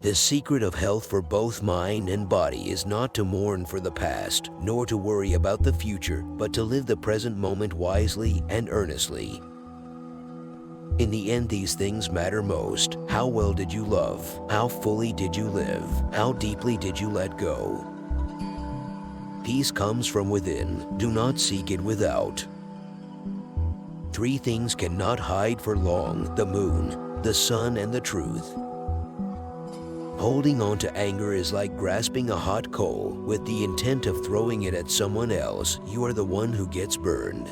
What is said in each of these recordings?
The secret of health for both mind and body is not to mourn for the past, nor to worry about the future, but to live the present moment wisely and earnestly. In the end, these things matter most. How well did you love? How fully did you live? How deeply did you let go? Peace comes from within. Do not seek it without. 3 things cannot hide for long: the moon, the sun, and the truth. Holding on to anger is like grasping a hot coal with the intent of throwing it at someone else. You are the one who gets burned.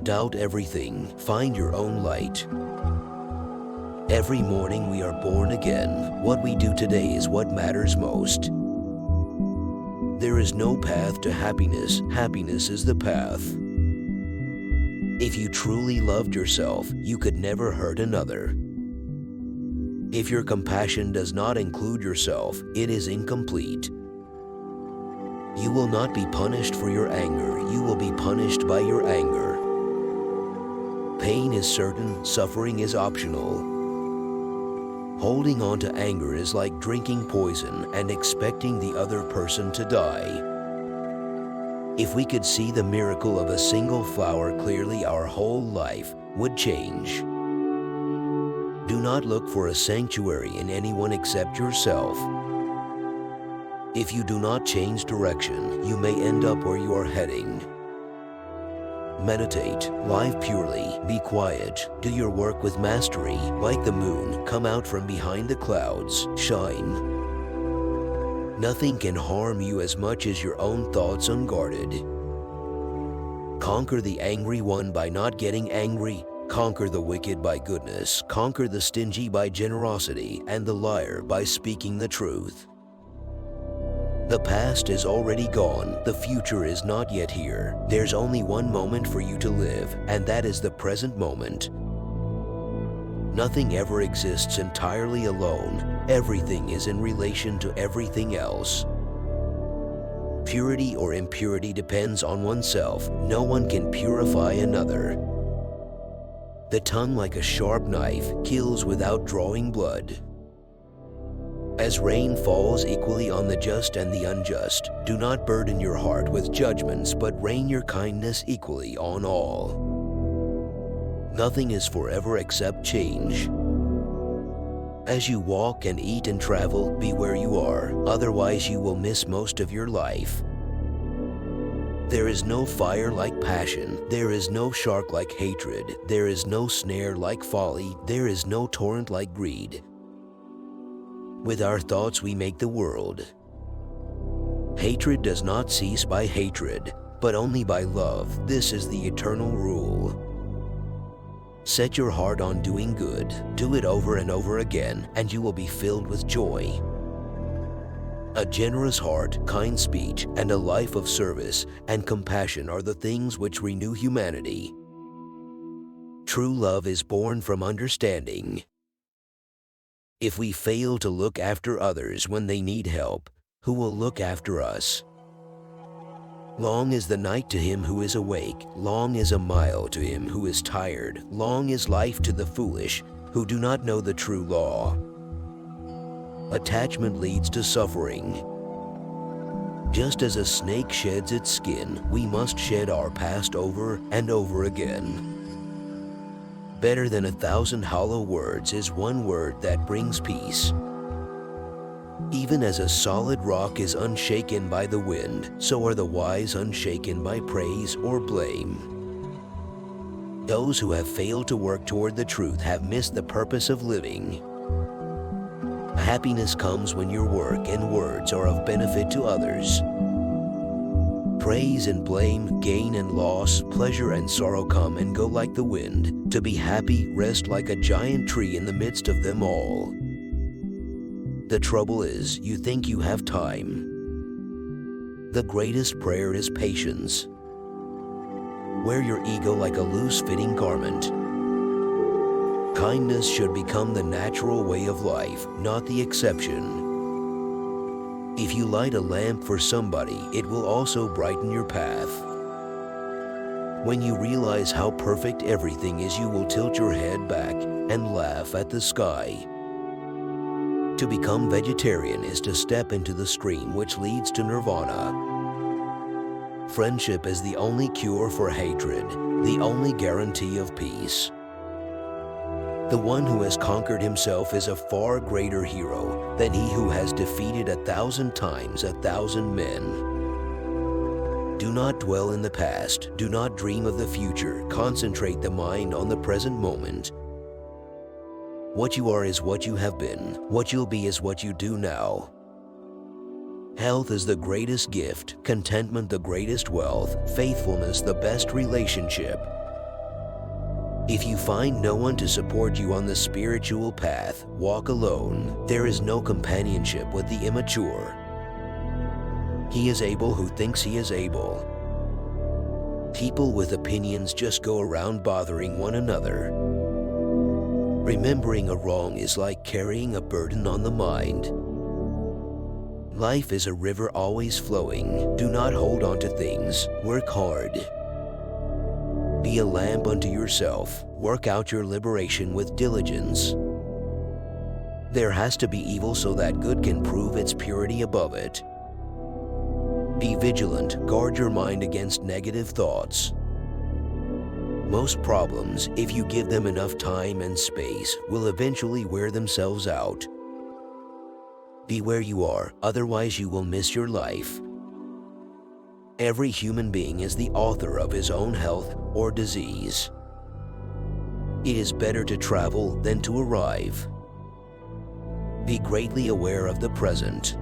Doubt everything. Find your own light. Every morning we are born again. What we do today is what matters most. There is no path to happiness. Happiness is the path. If you truly loved yourself, you could never hurt another. If your compassion does not include yourself, it is incomplete. You will not be punished for your anger. You will be punished by your anger. Pain is certain, suffering is optional. Holding on to anger is like drinking poison and expecting the other person to die. If we could see the miracle of a single flower clearly, our whole life would change. Do not look for a sanctuary in anyone except yourself. If you do not change direction, you may end up where you are heading. Meditate, live purely, be quiet, do your work with mastery. Like the moon, come out from behind the clouds, shine. Nothing can harm you as much as your own thoughts unguarded. Conquer the angry one by not getting angry. Conquer the wicked by goodness. Conquer the stingy by generosity, and the liar by speaking the truth. The past is already gone. The future is not yet here. There's only one moment for you to live, and that is the present moment. Nothing ever exists entirely alone. Everything is in relation to everything else. Purity or impurity depends on oneself. No one can purify another. The tongue, like a sharp knife, kills without drawing blood. As rain falls equally on the just and the unjust, do not burden your heart with judgments, but rain your kindness equally on all. Nothing is forever except change. As you walk and eat and travel, be where you are, otherwise you will miss most of your life. There is no fire like passion. There is no shark like hatred. There is no snare like folly. There is no torrent like greed. With our thoughts we make the world. Hatred does not cease by hatred, but only by love. This is the eternal rule. Set your heart on doing good. Do it over and over again, and you will be filled with joy. A generous heart, kind speech, and a life of service and compassion are the things which renew humanity. True love is born from understanding. If we fail to look after others when they need help, who will look after us? Long is the night to him who is awake. Long is a mile to him who is tired. Long is life to the foolish who do not know the true law. Attachment leads to suffering. Just as a snake sheds its skin, we must shed our past over and over again. Better than 1,000 hollow words is one word that brings peace. Even as a solid rock is unshaken by the wind, so are the wise unshaken by praise or blame. Those who have failed to work toward the truth have missed the purpose of living. Happiness comes when your work and words are of benefit to others. Praise and blame, gain and loss, pleasure and sorrow come and go like the wind. To be happy, rest like a giant tree in the midst of them all. The trouble is, you think you have time. The greatest prayer is patience. Wear your ego like a loose-fitting garment. Kindness should become the natural way of life, not the exception. If you light a lamp for somebody, it will also brighten your path. When you realize how perfect everything is, you will tilt your head back and laugh at the sky. To become vegetarian is to step into the stream which leads to nirvana. Friendship is the only cure for hatred, the only guarantee of peace. The one who has conquered himself is a far greater hero than he who has defeated 1,000 times 1,000 men. Do not dwell in the past, do not dream of the future, concentrate the mind on the present moment. What you are is what you have been, what you'll be is what you do now. Health is the greatest gift, contentment the greatest wealth, faithfulness the best relationship. If you find no one to support you on the spiritual path, walk alone. There is no companionship with the immature. He is able who thinks he is able. People with opinions just go around bothering one another. Remembering a wrong is like carrying a burden on the mind. Life is a river always flowing. Do not hold on to things. Work hard. Be a lamp unto yourself. Work out your liberation with diligence. There has to be evil so that good can prove its purity above it. Be vigilant. Guard your mind against negative thoughts. Most problems, if you give them enough time and space, will eventually wear themselves out. Be where you are, otherwise you will miss your life. Every human being is the author of his own health or disease. It is better to travel than to arrive. Be greatly aware of the present.